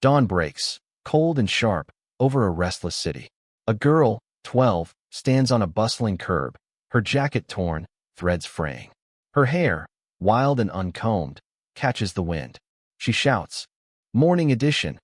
Dawn breaks, cold and sharp, over a restless city. A girl, 12, stands on a bustling curb, her jacket torn, threads fraying. Her hair, wild and uncombed, catches the wind. She shouts, "Morning edition!"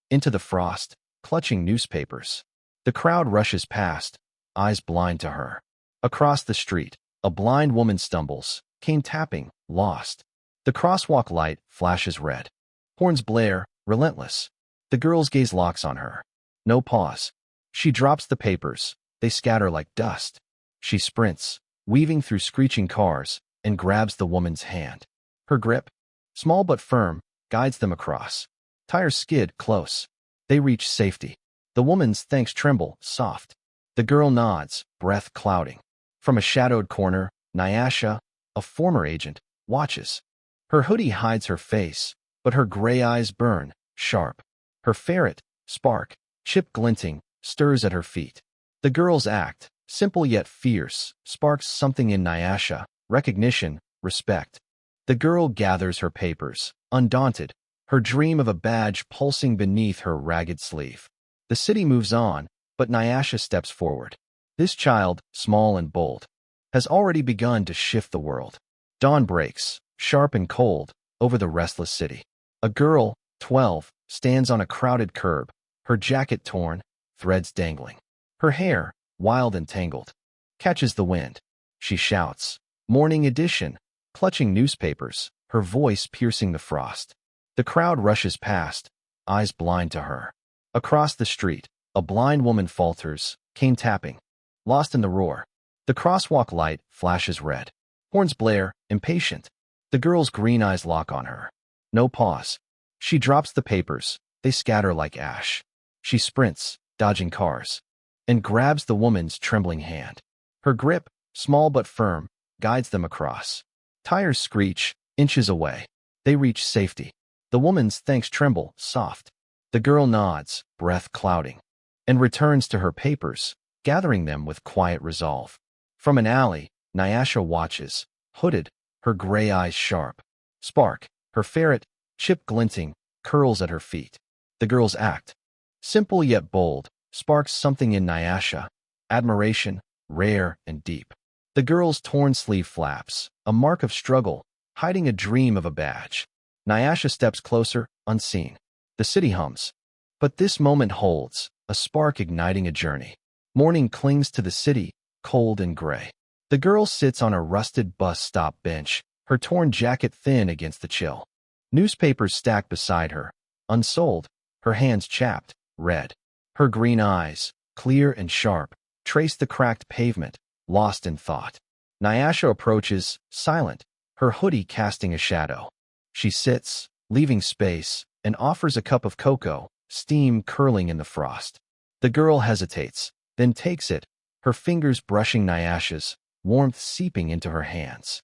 into the frost, clutching newspapers. The crowd rushes past, eyes blind to her. Across the street, a blind woman stumbles, cane tapping, lost. The crosswalk light flashes red. Horns blare, relentless. The girl's gaze locks on her. No pause. She drops the papers. They scatter like dust. She sprints, weaving through screeching cars, and grabs the woman's hand. Her grip, small but firm, guides them across. Tires skid close. They reach safety. The woman's thanks tremble, soft. The girl nods, breath clouding. From a shadowed corner, Nyasha, a former agent, watches. Her hoodie hides her face, but her gray eyes burn, sharp. Her ferret, Spark, chip glinting, stirs at her feet. The girl's act, simple yet fierce, sparks something in Nyasha, recognition, respect. The girl gathers her papers, undaunted, her dream of a badge pulsing beneath her ragged sleeve. The city moves on, but Nyasha steps forward. This child, small and bold, has already begun to shift the world. Dawn breaks, sharp and cold, over the restless city. A girl, 12, stands on a crowded curb, her jacket torn, threads dangling. Her hair, wild and tangled, catches the wind. She shouts, "Morning edition!" clutching newspapers, her voice piercing the frost. The crowd rushes past, eyes blind to her. Across the street, a blind woman falters, cane tapping, lost in the roar. The crosswalk light flashes red. Horns blare, impatient. The girl's green eyes lock on her. No pause. She drops the papers. They scatter like ash. She sprints, dodging cars, and grabs the woman's trembling hand. Her grip, small but firm, guides them across. Tires screech, inches away. They reach safety. The woman's thanks tremble, soft. The girl nods, breath clouding, and returns to her papers, gathering them with quiet resolve. From an alley, Nyasha watches, hooded, her gray eyes sharp. Spark, her ferret, chip glinting, curls at her feet. The girl's act, simple yet bold, sparks something in Nyasha, admiration, rare and deep. The girl's torn sleeve flaps, a mark of struggle, hiding a dream of a badge. Nyasha steps closer, unseen. The city hums. But this moment holds, a spark igniting a journey. Morning clings to the city, cold and gray. The girl sits on a rusted bus stop bench, her torn jacket thin against the chill. Newspapers stacked beside her, unsold, her hands chapped, red. Her green eyes, clear and sharp, trace the cracked pavement, lost in thought. Nyasha approaches, silent, her hoodie casting a shadow. She sits, leaving space, and offers a cup of cocoa, steam curling in the frost. The girl hesitates, then takes it, her fingers brushing Nyasha's, warmth seeping into her hands.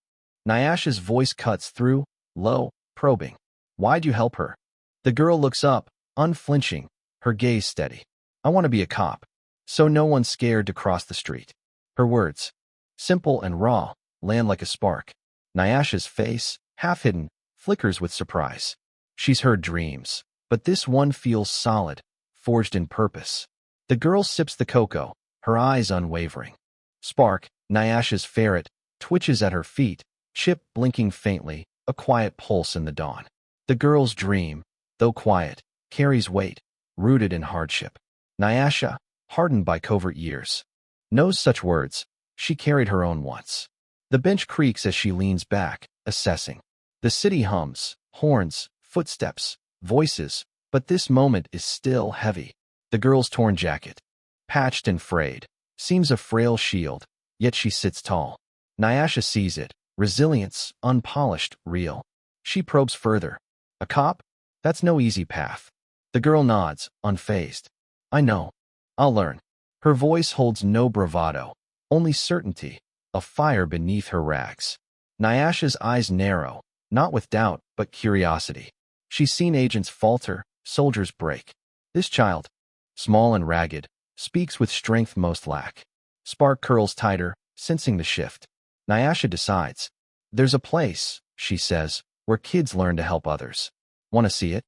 Nyasha's voice cuts through, low, probing. "Why'd you help her?" The girl looks up, unflinching, her gaze steady. "I want to be a cop, so no one's scared to cross the street." Her words, simple and raw, land like a spark. Nyasha's face, half hidden, flickers with surprise. She's heard dreams, but this one feels solid, forged in purpose. The girl sips the cocoa, her eyes unwavering. Spark, Nyasha's ferret, twitches at her feet, chip blinking faintly, a quiet pulse in the dawn. The girl's dream, though quiet, carries weight, rooted in hardship. Nyasha, hardened by covert years, knows such words. She carried her own once. The bench creaks as she leans back, assessing. The city hums, horns, footsteps, voices, but this moment is still heavy. The girl's torn jacket, patched and frayed, seems a frail shield, yet she sits tall. Nyasha sees it, resilience, unpolished, real. She probes further. "A cop? That's no easy path." The girl nods, unfazed. "I know. I'll learn." Her voice holds no bravado, only certainty, a fire beneath her rags. Nyasha's eyes narrow, not with doubt, but curiosity. She's seen agents falter, soldiers break. This child, small and ragged, speaks with strength most lack. Spark curls tighter, sensing the shift. Nyasha decides. "There's a place," she says, "where kids learn to help others. Want to see it?"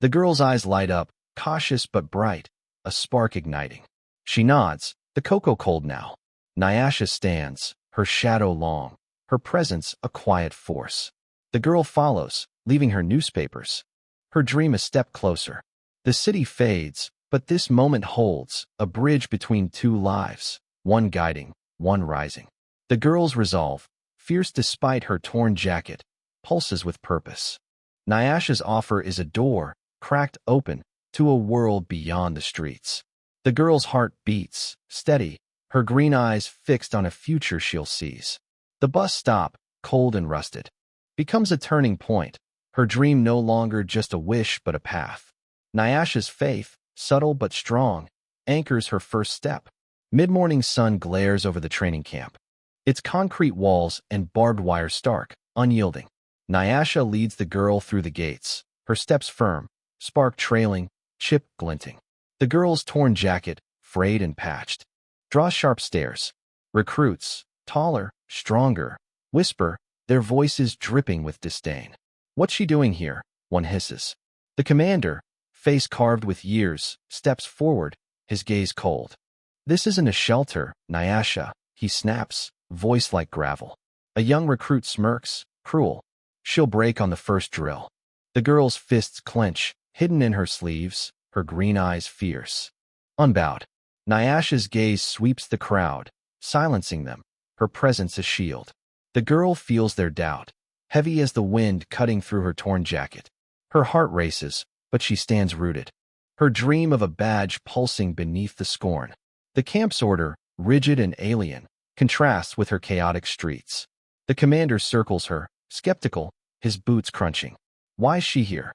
The girl's eyes light up, cautious but bright, a spark igniting. She nods, the cocoa cold now. Nyasha stands, her shadow long, her presence a quiet force. The girl follows, leaving her newspapers. Her dream a step closer. The city fades, but this moment holds, a bridge between two lives, one guiding, one rising. The girl's resolve, fierce despite her torn jacket, pulses with purpose. Nyasha's offer is a door, cracked open, to a world beyond the streets. The girl's heart beats, steady, her green eyes fixed on a future she'll seize. The bus stop, cold and rusted, becomes a turning point, her dream no longer just a wish but a path. Nyasha's faith, subtle but strong, anchors her first step. Mid-morning sun glares over the training camp. Its concrete walls and barbed wire stark, unyielding. Nyasha leads the girl through the gates, her steps firm, spark trailing, chip glinting. The girl's torn jacket, frayed and patched, draws sharp stares. Recruits, taller, stronger, whisper, their voices dripping with disdain. "What's she doing here?" one hisses. The commander, face carved with years, steps forward, his gaze cold. "This isn't a shelter, Nyasha," he snaps, voice like gravel. A young recruit smirks, cruel. "She'll break on the first drill." The girl's fists clench, hidden in her sleeves, her green eyes fierce. Unbowed, Nyasha's gaze sweeps the crowd, silencing them, her presence a shield. The girl feels their doubt, heavy as the wind cutting through her torn jacket. Her heart races, but she stands rooted, her dream of a badge pulsing beneath the scorn. The camp's order, rigid and alien, contrasts with her chaotic streets. The commander circles her, skeptical, his boots crunching. "Why's she here?"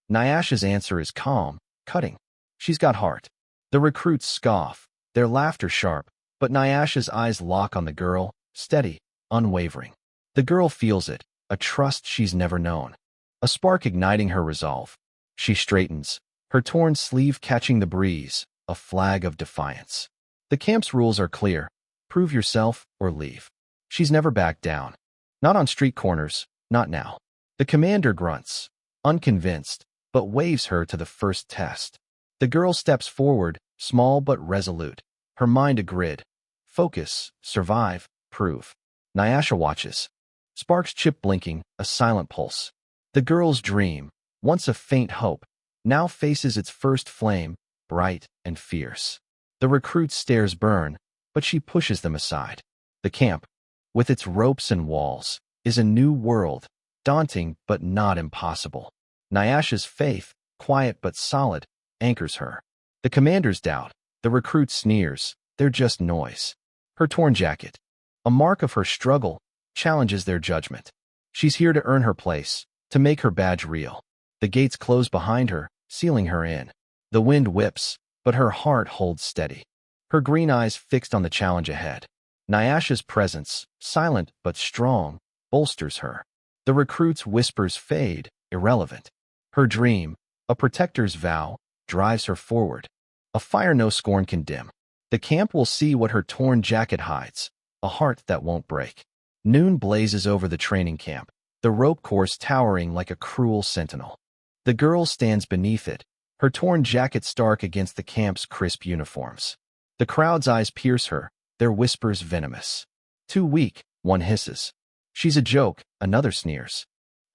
Nyasha's answer is calm, cutting. "She's got heart." The recruits scoff, their laughter sharp, but Nyasha's eyes lock on the girl, steady, unwavering. The girl feels it, a trust she's never known, a spark igniting her resolve. She straightens, her torn sleeve catching the breeze, a flag of defiance. The camp's rules are clear: prove yourself or leave. She's never backed down. Not on street corners, not now. The commander grunts, unconvinced, but waves her to the first test. The girl steps forward, small but resolute, her mind a grid. Focus, survive, prove. Nyasha watches. Sparks chip blinking, a silent pulse. The girl's dream, once a faint hope, now faces its first flame, bright and fierce. The recruit's stares burn, but she pushes them aside. The camp, with its ropes and walls, is a new world, daunting but not impossible. Nyasha's faith, quiet but solid, anchors her. The commander's doubt, the recruit's sneers, they're just noise. Her torn jacket, a mark of her struggle, challenges their judgment. She's here to earn her place, to make her badge real. The gates close behind her, sealing her in. The wind whips, but her heart holds steady, her green eyes fixed on the challenge ahead. Nyasha's presence, silent but strong, bolsters her. The recruit's whispers fade, irrelevant. Her dream, a protector's vow, drives her forward. A fire no scorn can dim. The camp will see what her torn jacket hides, a heart that won't break. Noon blazes over the training camp, the rope course towering like a cruel sentinel. The girl stands beneath it, her torn jacket stark against the camp's crisp uniforms. The crowd's eyes pierce her, their whispers venomous. "Too weak," one hisses. "She's a joke," another sneers.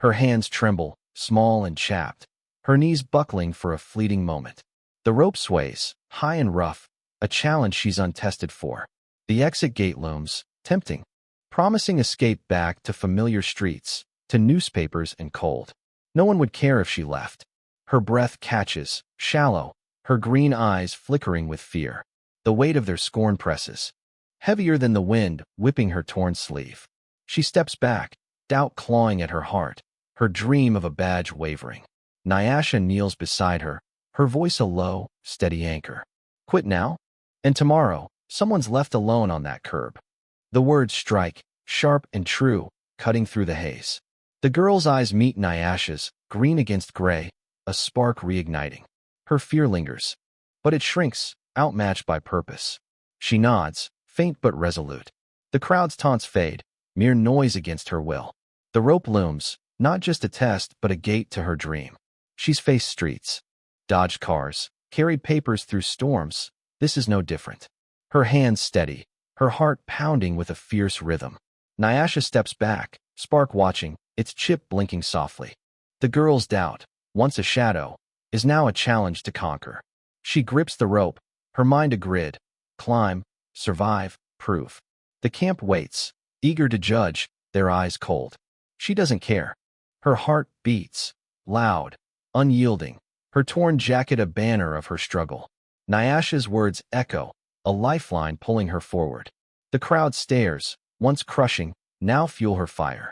Her hands tremble, small and chapped, her knees buckling for a fleeting moment. The rope sways, high and rough, a challenge she's untested for. The exit gate looms, tempting, promising escape back to familiar streets, to newspapers and cold. No one would care if she left. Her breath catches, shallow, her green eyes flickering with fear. The weight of their scorn presses, heavier than the wind whipping her torn sleeve. She steps back, doubt clawing at her heart, her dream of a badge wavering. Nyasha kneels beside her, her voice a low, steady anchor. "Quit now? And tomorrow, someone's left alone on that curb." The words strike, sharp and true, cutting through the haze. The girl's eyes meet Nyasha's, green against gray, a spark reigniting. Her fear lingers, but it shrinks, outmatched by purpose. She nods, faint but resolute. The crowd's taunts fade, mere noise against her will. The rope looms, not just a test but a gate to her dream. She's faced streets, dodged cars, carried papers through storms. This is no different. Her hands steady, her heart pounding with a fierce rhythm. Nyasha steps back, Spark watching, its chip blinking softly. The girl's doubt, once a shadow, is now a challenge to conquer. She grips the rope, her mind a grid. Climb, survive, prove. The camp waits, eager to judge, their eyes cold. She doesn't care. Her heart beats, loud, unyielding, her torn jacket a banner of her struggle. Nyasha's words echo, a lifeline pulling her forward. The crowd stares, once crushing, now fuel her fire.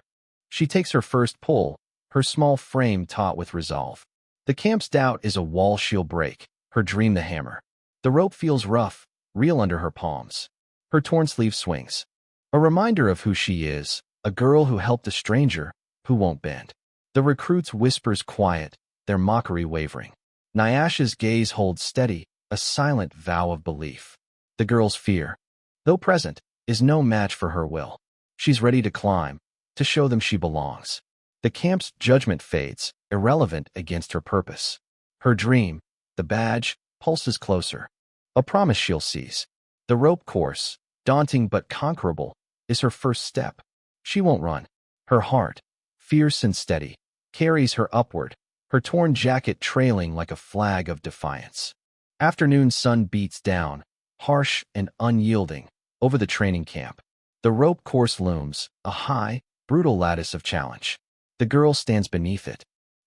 She takes her first pull, her small frame taut with resolve. The camp's doubt is a wall she'll break, her dream the hammer. The rope feels rough, real under her palms. Her torn sleeve swings. A reminder of who she is, a girl who helped a stranger, who won't bend. The recruit's whispers quiet, their mockery wavering. Nyasha's gaze holds steady, a silent vow of belief. The girl's fear, though present, is no match for her will. She's ready to climb, to show them she belongs. The camp's judgment fades, irrelevant against her purpose. Her dream, the badge, pulses closer. A promise she'll seize. The rope course, daunting but conquerable, is her first step. She won't run. Her heart, fierce and steady, carries her upward, her torn jacket trailing like a flag of defiance. Afternoon sun beats down, harsh and unyielding, over the training camp. The rope course looms, a high, brutal lattice of challenge. The girl stands beneath it,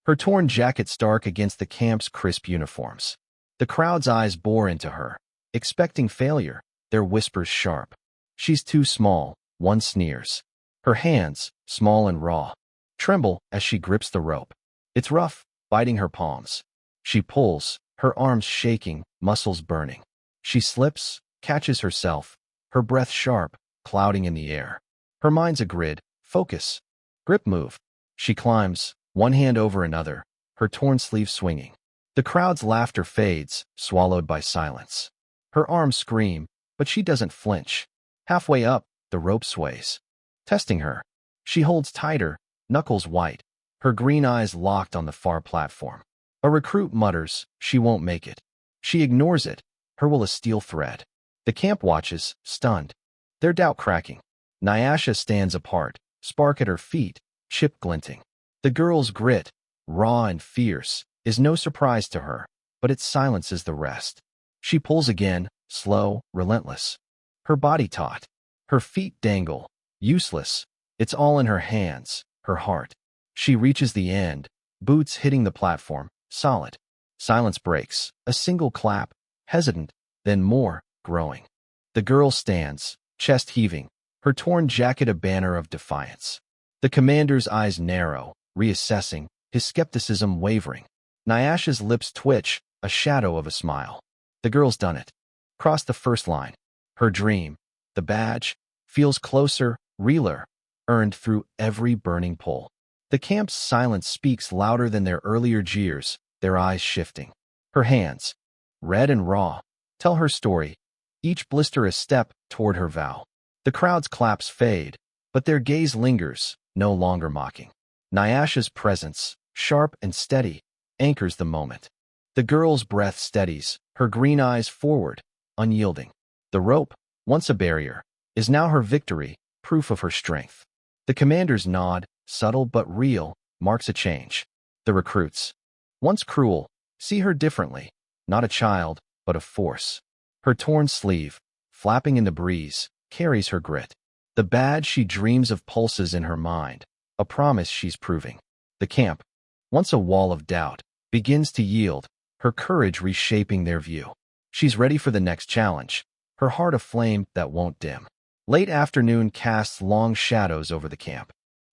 her torn jacket stark against the camp's crisp uniforms. The crowd's eyes bore into her, expecting failure, their whispers sharp. She's too small, one sneers. Her hands, small and raw, tremble as she grips the rope. It's rough, biting her palms. She pulls, her arms shaking, muscles burning. She slips, catches herself, her breath sharp, clouding in the air. Her mind's a grid, focus, grip move. She climbs, one hand over another, her torn sleeve swinging. The crowd's laughter fades, swallowed by silence. Her arms scream, but she doesn't flinch. Halfway up, the rope sways, testing her. She holds tighter, knuckles white, her green eyes locked on the far platform. A recruit mutters, she won't make it. She ignores it, her will a steel thread. The camp watches, stunned, their doubt cracking. Nyasha stands apart, Spark at her feet, chip glinting. The girl's grit, raw and fierce, is no surprise to her, but it silences the rest. She pulls again, slow, relentless. Her body taut, her feet dangle, useless. It's all in her hands, her heart. She reaches the end, boots hitting the platform, solid. Silence breaks, a single clap, hesitant, then more, growing. The girl stands, chest heaving, her torn jacket a banner of defiance. The commander's eyes narrow, reassessing, his skepticism wavering. Nyasha's lips twitch, a shadow of a smile. The girl's done it. Crossed the first line. Her dream, the badge, feels closer, realer, earned through every burning pull. The camp's silence speaks louder than their earlier jeers, their eyes shifting. Her hands, red and raw, tell her story, each blister a step toward her vow. The crowd's claps fade, but their gaze lingers, no longer mocking. Nyasha's presence, sharp and steady, anchors the moment. The girl's breath steadies, her green eyes forward, unyielding. The rope, once a barrier, is now her victory, proof of her strength. The commander's nod, subtle but real, marks a change. The recruits, once cruel, see her differently, not a child, but a force. Her torn sleeve, flapping in the breeze, carries her grit. The badge she dreams of pulses in her mind, a promise she's proving. The camp, once a wall of doubt, begins to yield, her courage reshaping their view. She's ready for the next challenge, her heart aflame that won't dim. Late afternoon casts long shadows over the camp.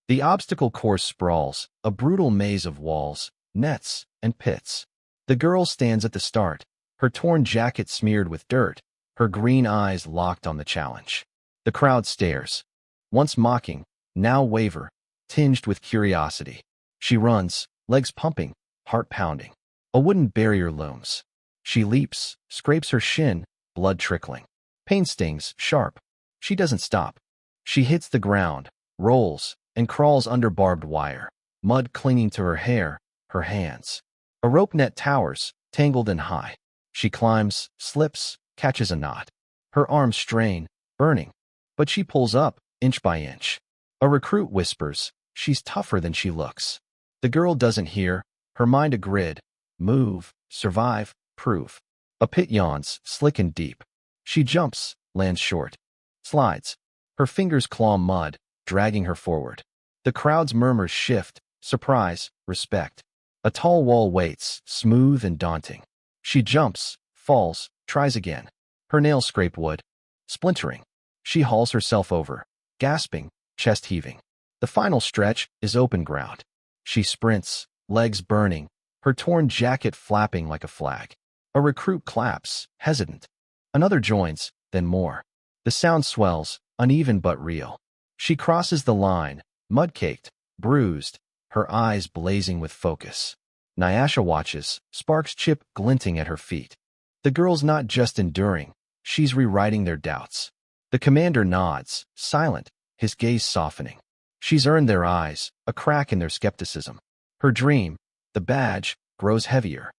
The obstacle course sprawls, a brutal maze of walls, nets, and pits. The girl stands at the start, her torn jacket smeared with dirt, her green eyes locked on the challenge. The crowd stares, once mocking, now waver, tinged with curiosity. She runs, legs pumping, heart pounding. A wooden barrier looms. She leaps, scrapes her shin, blood trickling. Pain stings, sharp. She doesn't stop. She hits the ground, rolls, and crawls under barbed wire, mud clinging to her hair, her hands. A rope net towers, tangled and high. She climbs, slips, catches a knot. Her arms strain, burning. But she pulls up, inch by inch. A recruit whispers, she's tougher than she looks. The girl doesn't hear, her mind a grid. Move, survive, prove. A pit yawns, slick and deep. She jumps, lands short. Slides. Her fingers claw mud, dragging her forward. The crowd's murmurs shift, surprise, respect. A tall wall waits, smooth and daunting. She jumps, falls, tries again. Her nails scrape wood, splintering. She hauls herself over, gasping, chest heaving. The final stretch is open ground. She sprints, legs burning, her torn jacket flapping like a flag. A recruit claps, hesitant. Another joins, then more. The sound swells, uneven but real. She crosses the line, mud-caked, bruised, her eyes blazing with focus. Nyasha watches, sparks chip glinting at her feet. The girl's not just enduring, she's rewriting their doubts. The commander nods, silent, his gaze softening. She's earned their eyes, a crack in their skepticism. Her dream, the badge, grows heavier.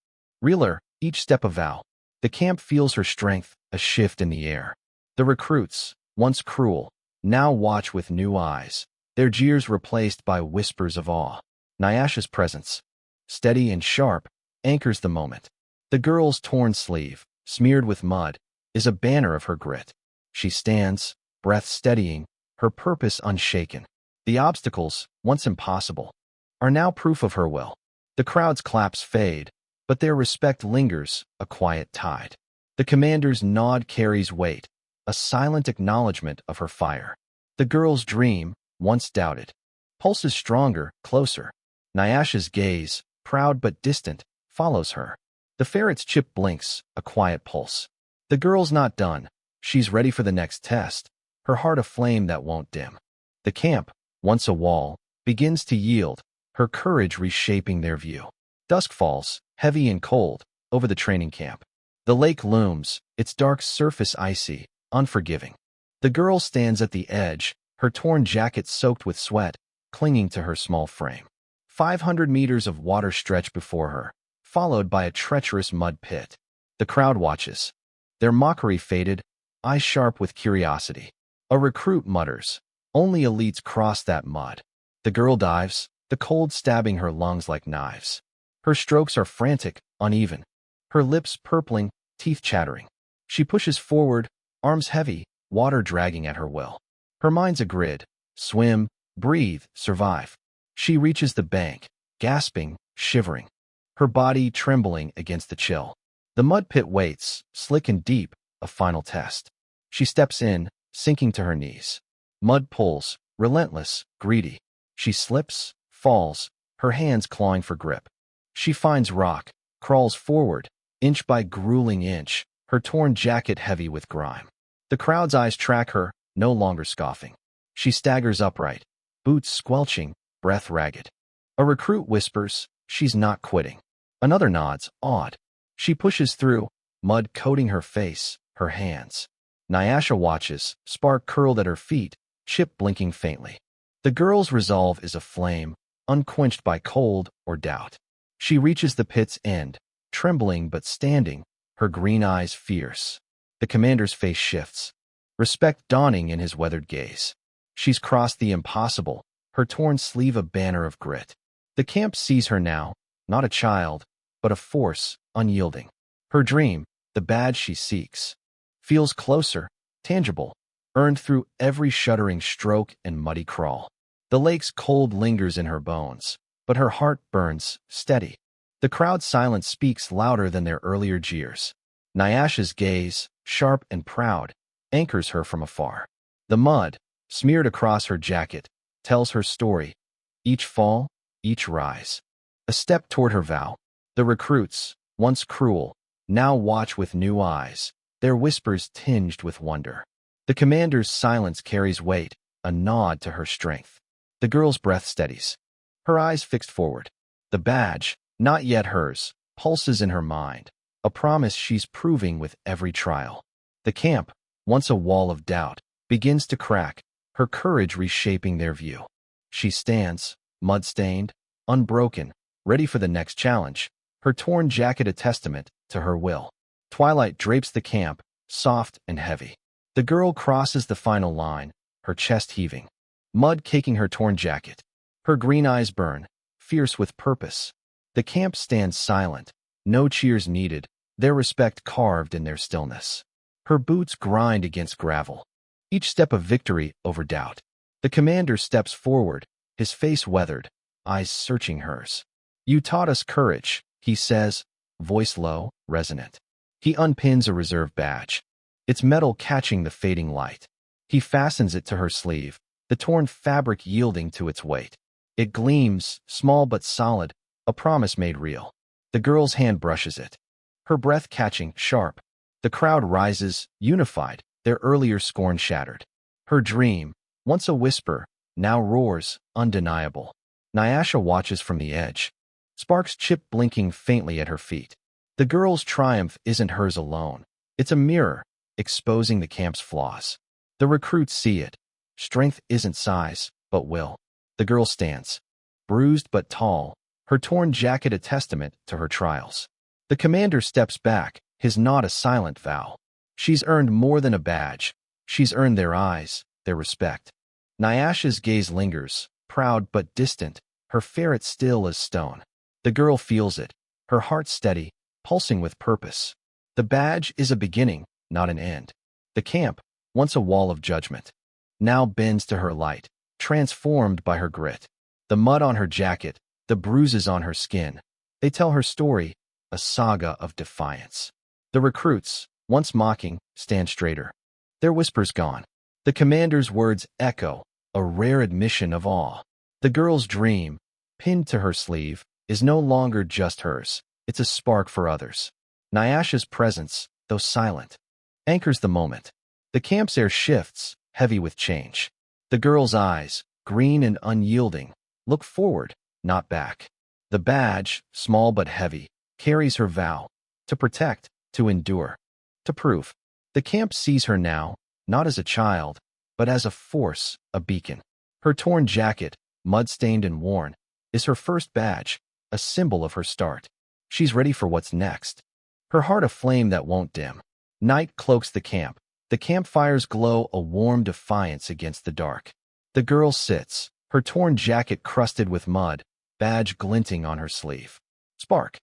Realer, each step a vow. The camp feels her strength, a shift in the air. The recruits, once cruel, now watch with new eyes, their jeers replaced by whispers of awe. Nyasha's presence, steady and sharp, anchors the moment. The girl's torn sleeve, smeared with mud, is a banner of her grit. She stands, breath steadying, her purpose unshaken. The obstacles, once impossible, are now proof of her will. The crowd's claps fade, but their respect lingers, a quiet tide. The commander's nod carries weight, a silent acknowledgement of her fire. The girl's dream, once doubted, pulses stronger, closer. Nyasha's gaze, proud but distant, follows her. The ferret's chip blinks, a quiet pulse. The girl's not done. She's ready for the next test, her heart a flame that won't dim. The camp, once a wall, begins to yield, her courage reshaping their view. Dusk falls, heavy and cold, over the training camp. The lake looms, its dark surface icy, unforgiving. The girl stands at the edge, her torn jacket soaked with sweat, clinging to her small frame. 500 meters of water stretch before her, followed by a treacherous mud pit. The crowd watches. Their mockery faded, eyes sharp with curiosity. A recruit mutters, only elites cross that mud. The girl dives, the cold stabbing her lungs like knives. Her strokes are frantic, uneven. Her lips purpling, teeth chattering. She pushes forward, arms heavy, water dragging at her will. Her mind's a grid. Swim, breathe, survive. She reaches the bank, gasping, shivering. Her body trembling against the chill. The mud pit waits, slick and deep, a final test. She steps in, sinking to her knees. Mud pulls, relentless, greedy. She slips, falls, her hands clawing for grip. She finds rock, crawls forward, inch by grueling inch, her torn jacket heavy with grime. The crowd's eyes track her, no longer scoffing. She staggers upright, boots squelching, breath ragged. A recruit whispers, she's not quitting. Another nods, awed. She pushes through, mud coating her face, her hands. Nyasha watches, spark curled at her feet, chip blinking faintly. The girl's resolve is a flame, unquenched by cold or doubt. She reaches the pit's end, trembling but standing, her green eyes fierce. The commander's face shifts, respect dawning in his weathered gaze. She's crossed the impossible, her torn sleeve a banner of grit. The camp sees her now, not a child, but a force, unyielding. Her dream, the badge she seeks, feels closer, tangible, earned through every shuddering stroke and muddy crawl. The lake's cold lingers in her bones, but her heart burns, steady. The crowd's silence speaks louder than their earlier jeers. Nyasha's gaze, sharp and proud, anchors her from afar. The mud, smeared across her jacket, tells her story. Each fall, each rise. A step toward her vow. The recruits, once cruel, now watch with new eyes, their whispers tinged with wonder. The commander's silence carries weight, a nod to her strength. The girl's breath steadies, her eyes fixed forward. The badge, not yet hers, pulses in her mind, a promise she's proving with every trial. The camp, once a wall of doubt, begins to crack, her courage reshaping their view. She stands, mud-stained, unbroken, ready for the next challenge, her torn jacket a testament to her will. Twilight drapes the camp, soft and heavy. The girl crosses the final line, her chest heaving, mud caking her torn jacket. Her green eyes burn, fierce with purpose. The camp stands silent, no cheers needed, their respect carved in their stillness. Her boots grind against gravel, each step a victory over doubt. The commander steps forward, his face weathered, eyes searching hers. "You taught us courage," he says, voice low, resonant. He unpins a reserve badge, its metal catching the fading light. He fastens it to her sleeve, the torn fabric yielding to its weight. It gleams, small but solid, a promise made real. The girl's hand brushes it, her breath catching, sharp. The crowd rises, unified, their earlier scorn shattered. Her dream, once a whisper, now roars, undeniable. Nyasha watches from the edge, sparks chip blinking faintly at her feet. The girl's triumph isn't hers alone. It's a mirror, exposing the camp's flaws. The recruits see it. Strength isn't size, but will. The girl stands, bruised but tall, her torn jacket a testament to her trials. The commander steps back, his nod a silent vow. She's earned more than a badge. She's earned their eyes, their respect. Nyasha's gaze lingers, proud but distant, her ferret still as stone. The girl feels it, her heart steady, pulsing with purpose. The badge is a beginning, not an end. The camp, once a wall of judgment, now bends to her light, transformed by her grit. The mud on her jacket, the bruises on her skin, they tell her story, a saga of defiance. The recruits, once mocking, stand straighter, their whispers gone. The commander's words echo, a rare admission of awe. The girl's dream, pinned to her sleeve, is no longer just hers. It's a spark for others. Nyasha's presence, though silent, anchors the moment. The camp's air shifts, heavy with change. The girl's eyes, green and unyielding, look forward, not back. The badge, small but heavy, carries her vow, to protect, to endure, to prove. The camp sees her now, not as a child, but as a force, a beacon. Her torn jacket, mud-stained and worn, is her first badge, a symbol of her start. She's ready for what's next, her heart a flame that won't dim. Night cloaks the camp. The campfires glow a warm defiance against the dark. The girl sits, her torn jacket crusted with mud, badge glinting on her sleeve. Spark.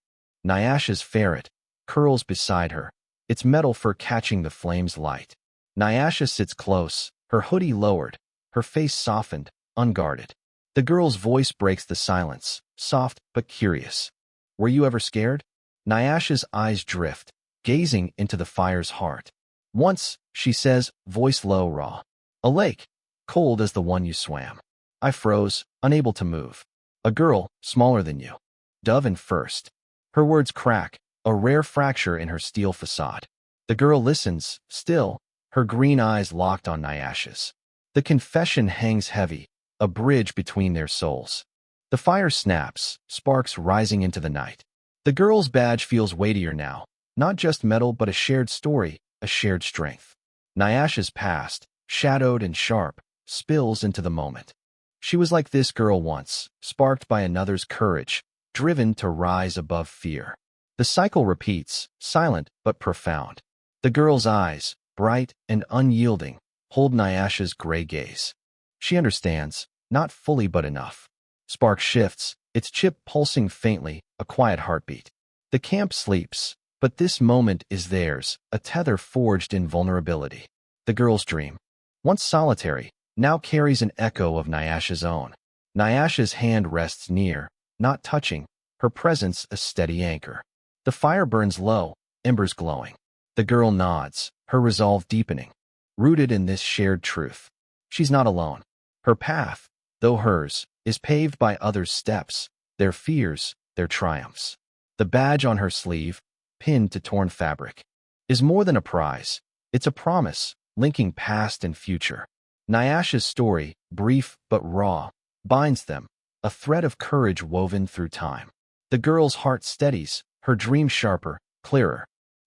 Nyasha's ferret, curls beside her, its metal fur catching the flame's light. Nyasha sits close, her hoodie lowered, her face softened, unguarded. The girl's voice breaks the silence, soft but curious. "Were you ever scared?" Nyasha's eyes drift, gazing into the fire's heart. "Once," she says, voice low, raw. "A lake, cold as the one you swam. I froze, unable to move. A girl, smaller than you. Dove and first." Her words crack, a rare fracture in her steel facade. The girl listens, still, her green eyes locked on Nyasha's. The confession hangs heavy, a bridge between their souls. The fire snaps, sparks rising into the night. The girl's badge feels weightier now, not just metal but a shared story, a shared strength. Nyasha's past, shadowed and sharp, spills into the moment. She was like this girl once, sparked by another's courage, driven to rise above fear. The cycle repeats, silent but profound. The girl's eyes, bright and unyielding, hold Nyasha's gray gaze. She understands, not fully but enough. Spark shifts, its chip pulsing faintly, a quiet heartbeat. The camp sleeps, but this moment is theirs, a tether forged in vulnerability. The girl's dream, once solitary, now carries an echo of Nyasha's own. Nyasha's hand rests near, not touching, her presence a steady anchor. The fire burns low, embers glowing. The girl nods, her resolve deepening, rooted in this shared truth. She's not alone. Her path, though hers, is paved by others' steps, their fears, their triumphs. The badge on her sleeve, pinned to torn fabric, is more than a prize. It's a promise, linking past and future. Nyasha's story, brief but raw, binds them, a thread of courage woven through time. The girl's heart steadies, her dream sharper, clearer.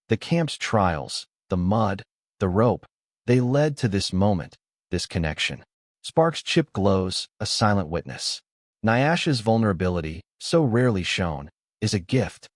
The camp's trials, the mud, the rope, they led to this moment, this connection. Sparks' chip glows, a silent witness. Nyasha's vulnerability, so rarely shown, is a gift,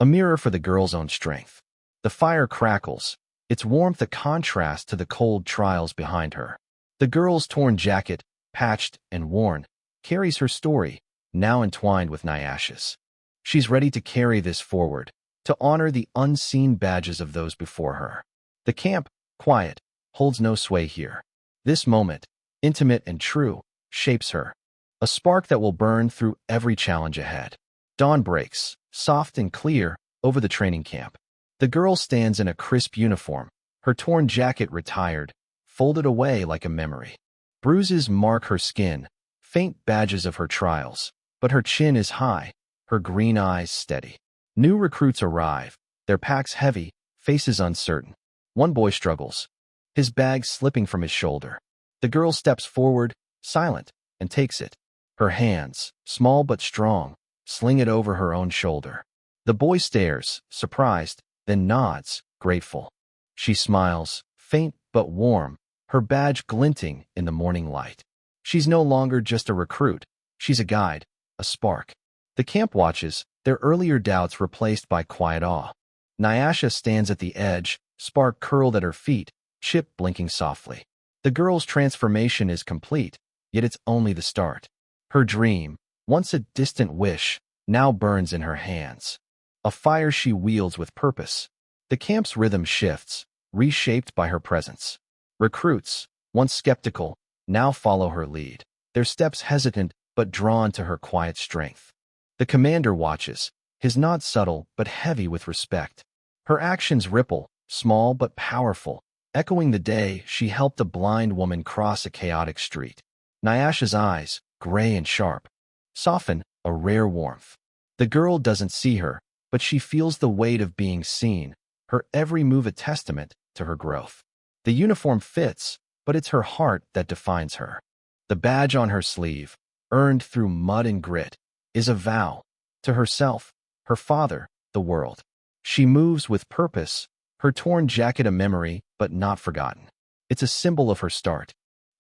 a mirror for the girl's own strength. The fire crackles, its warmth a contrast to the cold trials behind her. The girl's torn jacket, patched and worn, carries her story, now entwined with Nyasha's. She's ready to carry this forward, to honor the unseen badges of those before her. The camp, quiet, holds no sway here. This moment, intimate and true, shapes her, a spark that will burn through every challenge ahead. Dawn breaks, soft and clear, over the training camp. The girl stands in a crisp uniform, her torn jacket retired, folded away like a memory. Bruises mark her skin, faint badges of her trials, but her chin is high, her green eyes steady. New recruits arrive, their packs heavy, faces uncertain. One boy struggles, his bag slipping from his shoulder. The girl steps forward, silent, and takes it. Her hands, small but strong, sling it over her own shoulder. The boy stares, surprised, then nods, grateful. She smiles, faint but warm, her badge glinting in the morning light. She's no longer just a recruit, she's a guide, a spark. The camp watches, their earlier doubts replaced by quiet awe. Nyasha stands at the edge, spark curled at her feet, chip blinking softly. The girl's transformation is complete, yet it's only the start. Her dream, once a distant wish, now burns in her hands. A fire she wields with purpose. The camp's rhythm shifts, reshaped by her presence. Recruits, once skeptical, now follow her lead, their steps hesitant but drawn to her quiet strength. The commander watches, his nod subtle but heavy with respect. Her actions ripple, small but powerful, echoing the day she helped a blind woman cross a chaotic street. Nyasha's eyes, gray and sharp, soften, a rare warmth. The girl doesn't see her, but she feels the weight of being seen, her every move a testament to her growth. The uniform fits, but it's her heart that defines her. The badge on her sleeve, earned through mud and grit, is a vow to herself, her father, the world. She moves with purpose, her torn jacket a memory but not forgotten. It's a symbol of her start,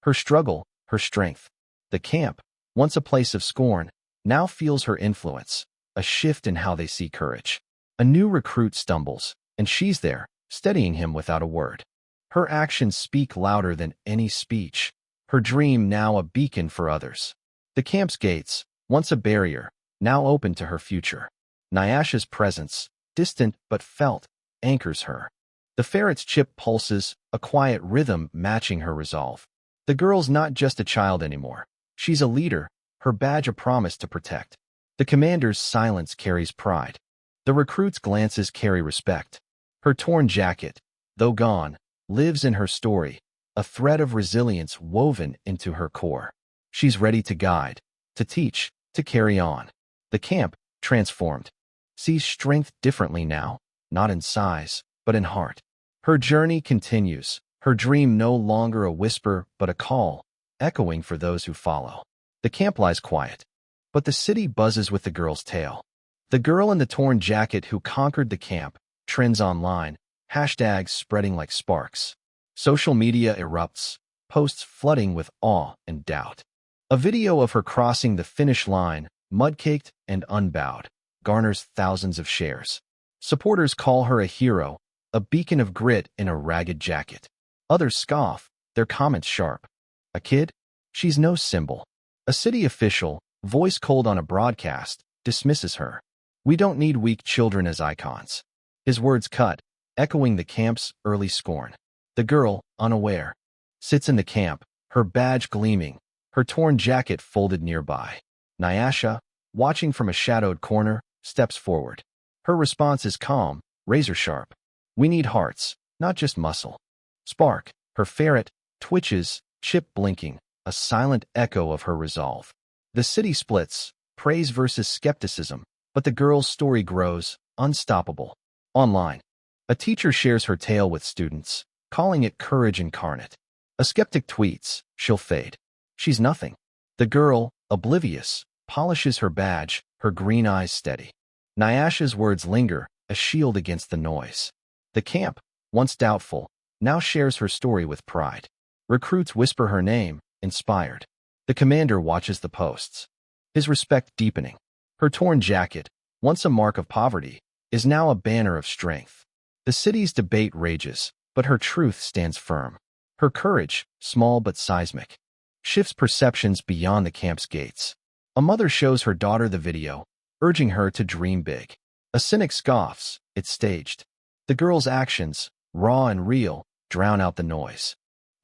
her struggle, her strength. The camp, once a place of scorn, now feels her influence, a shift in how they see courage. A new recruit stumbles, and she's there, steadying him without a word. Her actions speak louder than any speech, her dream now a beacon for others. The camp's gates, once a barrier, now open to her future. Nyasha's presence, distant but felt, anchors her. The ferret's chip pulses, a quiet rhythm matching her resolve. The girl's not just a child anymore. She's a leader, her badge a promise to protect. The commander's silence carries pride. The recruit's glances carry respect. Her torn jacket, though gone, lives in her story, a thread of resilience woven into her core. She's ready to guide, to teach, to carry on. The camp, transformed, sees strength differently now, not in size, but in heart. Her journey continues, her dream no longer a whisper but a call, echoing for those who follow. The camp lies quiet, but the city buzzes with the girl's tale. The girl in the torn jacket who conquered the camp, trends online, hashtags spreading like sparks. Social media erupts, posts flooding with awe and doubt. A video of her crossing the finish line, mud-caked and unbowed, garners thousands of shares. Supporters call her a hero, a beacon of grit in a ragged jacket. Others scoff, their comments sharp. A kid? She's no symbol. A city official, voice cold on a broadcast, dismisses her. We don't need weak children as icons. His words cut, echoing the camp's early scorn. The girl, unaware, sits in the camp, her badge gleaming, her torn jacket folded nearby. Nyasha, watching from a shadowed corner, steps forward. Her response is calm, razor-sharp. We need hearts, not just muscle. Spark, her ferret, twitches, chip blinking, a silent echo of her resolve. The city splits, praise versus skepticism, but the girl's story grows, unstoppable. Online, a teacher shares her tale with students, calling it courage incarnate. A skeptic tweets, she'll fade. She's nothing. The girl, oblivious, polishes her badge, her green eyes steady. Nyasha's words linger, a shield against the noise. The camp, once doubtful, now shares her story with pride. Recruits whisper her name, inspired. The commander watches the posts, his respect deepening. Her torn jacket, once a mark of poverty, is now a banner of strength. The city's debate rages, but her truth stands firm. Her courage, small but seismic, shifts perceptions beyond the camp's gates. A mother shows her daughter the video, urging her to dream big. A cynic scoffs, it's staged. The girl's actions, raw and real, drown out the noise.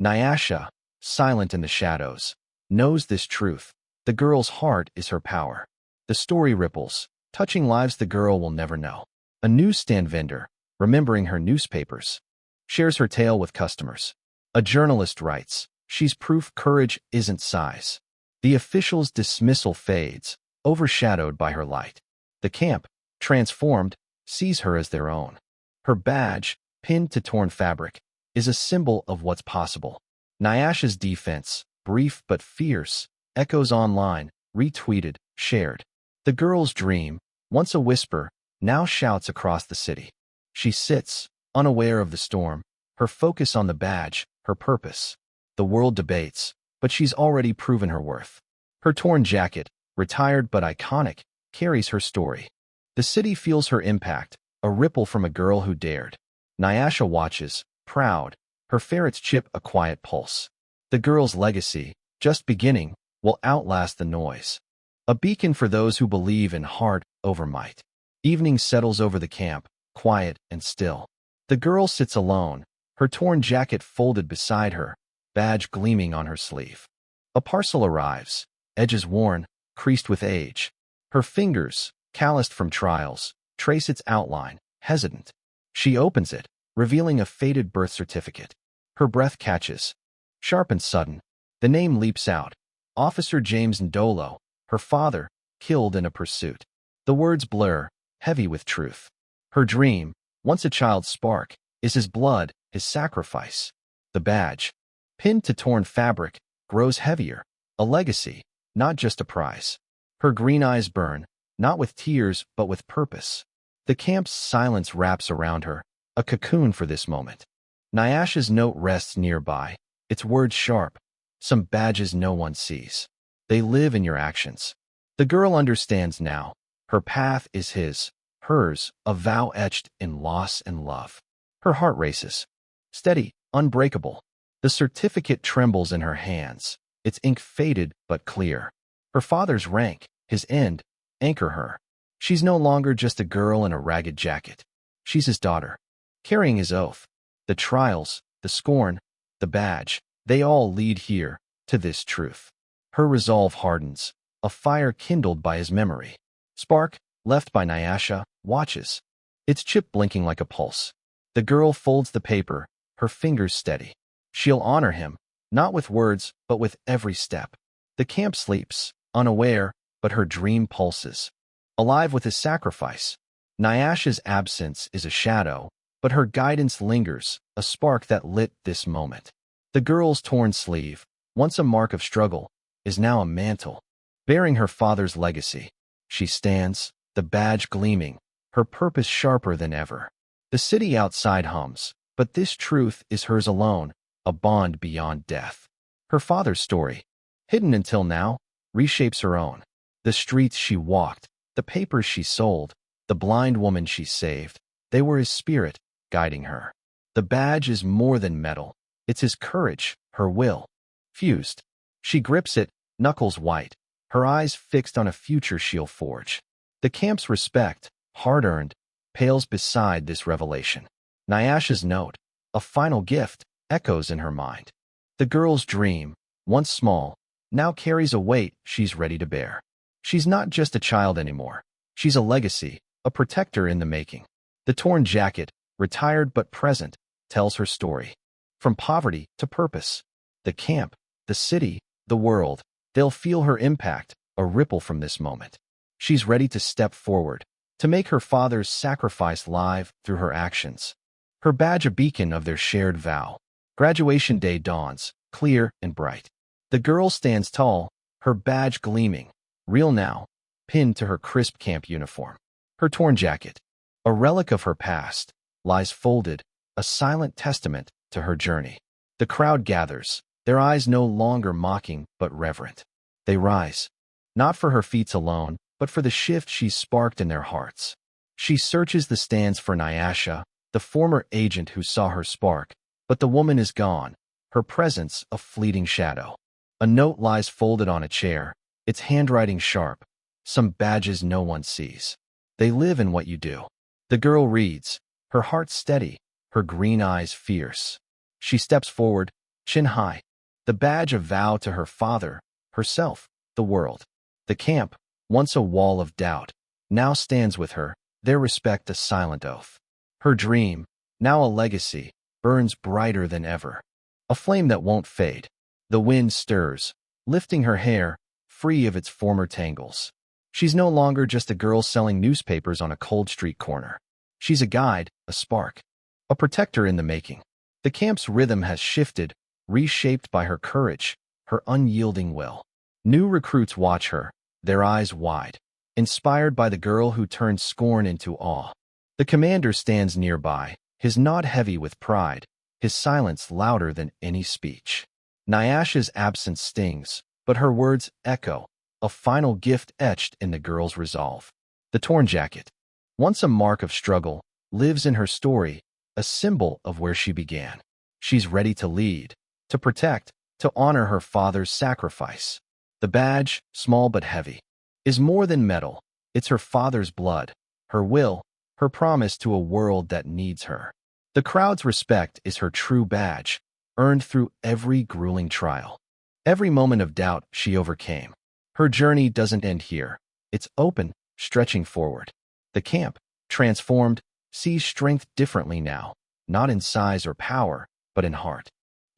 Nyasha, silent in the shadows, knows this truth. The girl's heart is her power. The story ripples, touching lives the girl will never know. A newsstand vendor, remembering her newspapers, shares her tale with customers. A journalist writes, she's proof courage isn't size. The official's dismissal fades, overshadowed by her light. The camp, transformed, sees her as their own. Her badge, pinned to torn fabric, is a symbol of what's possible. Nyasha's defense, brief but fierce, echoes online, retweeted, shared. The girl's dream, once a whisper, now shouts across the city. She sits, unaware of the storm, her focus on the badge, her purpose. The world debates, but she's already proven her worth. Her torn jacket, retired but iconic, carries her story. The city feels her impact, a ripple from a girl who dared. Nyasha watches, proud, her ferrets chip a quiet pulse. The girl's legacy, just beginning, will outlast the noise. A beacon for those who believe in heart over might. Evening settles over the camp, quiet and still. The girl sits alone, her torn jacket folded beside her, badge gleaming on her sleeve. A parcel arrives, edges worn, creased with age. Her fingers, calloused from trials, trace its outline, hesitant. She opens it, revealing a faded birth certificate. Her breath catches. Sharp and sudden, the name leaps out. Officer James Ndolo, her father, killed in a pursuit. The words blur, heavy with truth. Her dream, once a child's spark, is his blood, his sacrifice. The badge, pinned to torn fabric, grows heavier, a legacy, not just a prize. Her green eyes burn, not with tears but with purpose. The camp's silence wraps around her, a cocoon for this moment. Nyasha's note rests nearby, its words sharp. Some badges no one sees. They live in your actions. The girl understands now. Her path is his, hers, a vow etched in loss and love. Her heart races. Steady, unbreakable. The certificate trembles in her hands, its ink faded but clear. Her father's rank, his end, anchor her. She's no longer just a girl in a ragged jacket. She's his daughter, carrying his oath. The trials, the scorn, the badge, they all lead here, to this truth. Her resolve hardens, a fire kindled by his memory. Spark, left by Nyasha, watches, its chip blinking like a pulse. The girl folds the paper, her fingers steady. She'll honor him, not with words, but with every step. The camp sleeps, unaware, but her dream pulses. Alive with his sacrifice. Nyasha's absence is a shadow, but her guidance lingers, a spark that lit this moment. The girl's torn sleeve, once a mark of struggle, is now a mantle, bearing her father's legacy. She stands, the badge gleaming, her purpose sharper than ever. The city outside hums, but this truth is hers alone, a bond beyond death. Her father's story, hidden until now, reshapes her own. The streets she walked, the papers she sold, the blind woman she saved, they were his spirit, guiding her. The badge is more than metal. It's his courage, her will. Fused. She grips it, knuckles white, her eyes fixed on a future she'll forge. The camp's respect, hard-earned, pales beside this revelation. Nyasha's note, a final gift, echoes in her mind. The girl's dream, once small, now carries a weight she's ready to bear. She's not just a child anymore. She's a legacy, a protector in the making. The torn jacket, retired but present, tells her story. From poverty to purpose. The camp, the city, the world, they'll feel her impact, a ripple from this moment. She's ready to step forward, to make her father's sacrifice live through her actions. Her badge a beacon of their shared vow. Graduation day dawns, clear and bright. The girl stands tall, her badge gleaming, real now, pinned to her crisp camp uniform. Her torn jacket, a relic of her past, lies folded, a silent testament to her journey. The crowd gathers, their eyes no longer mocking but reverent. They rise, not for her feats alone, but for the shift she's sparked in their hearts. She searches the stands for Nyasha, the former agent who saw her spark, but the woman is gone, her presence a fleeting shadow. A note lies folded on a chair, its handwriting sharp, some badges no one sees. They live in what you do. The girl reads, her heart steady, her green eyes fierce. She steps forward, chin high, the badge a vow to her father, herself, the world. The camp, once a wall of doubt, now stands with her, their respect a silent oath. Her dream, now a legacy, burns brighter than ever. A flame that won't fade. The wind stirs, lifting her hair, free of its former tangles. She's no longer just a girl selling newspapers on a cold street corner. She's a guide, a spark, a protector in the making. The camp's rhythm has shifted, reshaped by her courage, her unyielding will. New recruits watch her, their eyes wide, inspired by the girl who turned scorn into awe. The commander stands nearby, his nod heavy with pride, his silence louder than any speech. Nyasha's absence stings, but her words echo, a final gift etched in the girl's resolve. The torn jacket, once a mark of struggle, lives in her story, a symbol of where she began. She's ready to lead, to protect, to honor her father's sacrifice. The badge, small but heavy, is more than metal. It's her father's blood, her will, her promise to a world that needs her. The crowd's respect is her true badge, earned through every grueling trial. Every moment of doubt she overcame. Her journey doesn't end here. It's open, stretching forward. The camp, transformed, sees strength differently now, not in size or power, but in heart.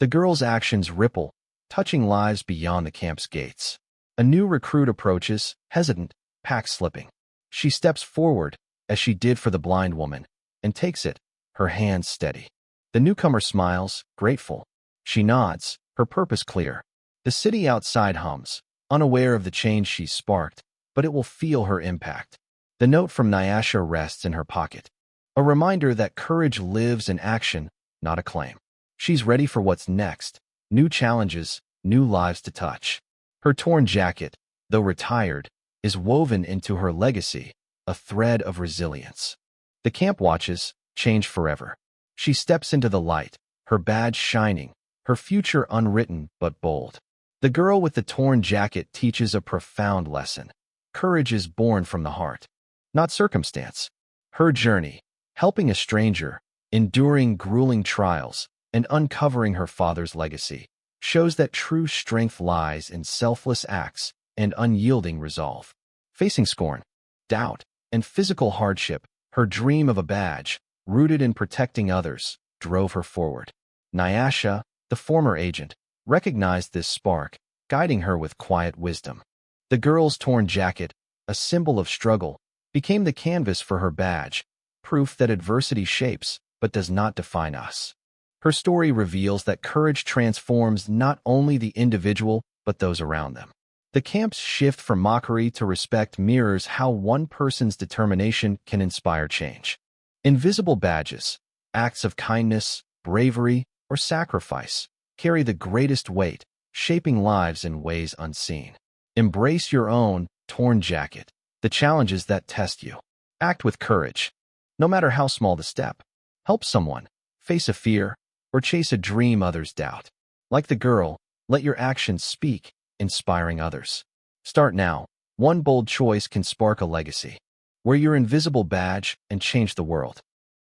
The girl's actions ripple, touching lives beyond the camp's gates. A new recruit approaches, hesitant, pack slipping. She steps forward, as she did for the blind woman, and takes it, her hands steady. The newcomer smiles, grateful. She nods, her purpose clear. The city outside hums, unaware of the change she's sparked, but it will feel her impact. The note from Nyasha rests in her pocket, a reminder that courage lives in action, not a claim. She's ready for what's next, new challenges, new lives to touch. Her torn jacket, though retired, is woven into her legacy, a thread of resilience. The camp watches, change forever. She steps into the light, her badge shining, her future unwritten but bold. The girl with the torn jacket teaches a profound lesson. Courage is born from the heart, not circumstance. Her journey, helping a stranger, enduring grueling trials, and uncovering her father's legacy, shows that true strength lies in selfless acts and unyielding resolve. Facing scorn, doubt, and physical hardship, her dream of a badge, rooted in protecting others, drove her forward. Nyasha, the former agent, recognized this spark, guiding her with quiet wisdom. The girl's torn jacket, a symbol of struggle, became the canvas for her badge, proof that adversity shapes but does not define us. Her story reveals that courage transforms not only the individual but those around them. The camp's shift from mockery to respect mirrors how one person's determination can inspire change. Invisible badges, acts of kindness, bravery, or sacrifice, carry the greatest weight, shaping lives in ways unseen. Embrace your own torn jacket, the challenges that test you. Act with courage, no matter how small the step. Help someone, face a fear, or chase a dream others doubt. Like the girl, let your actions speak, inspiring others. Start now. One bold choice can spark a legacy. Wear your invisible badge and change the world.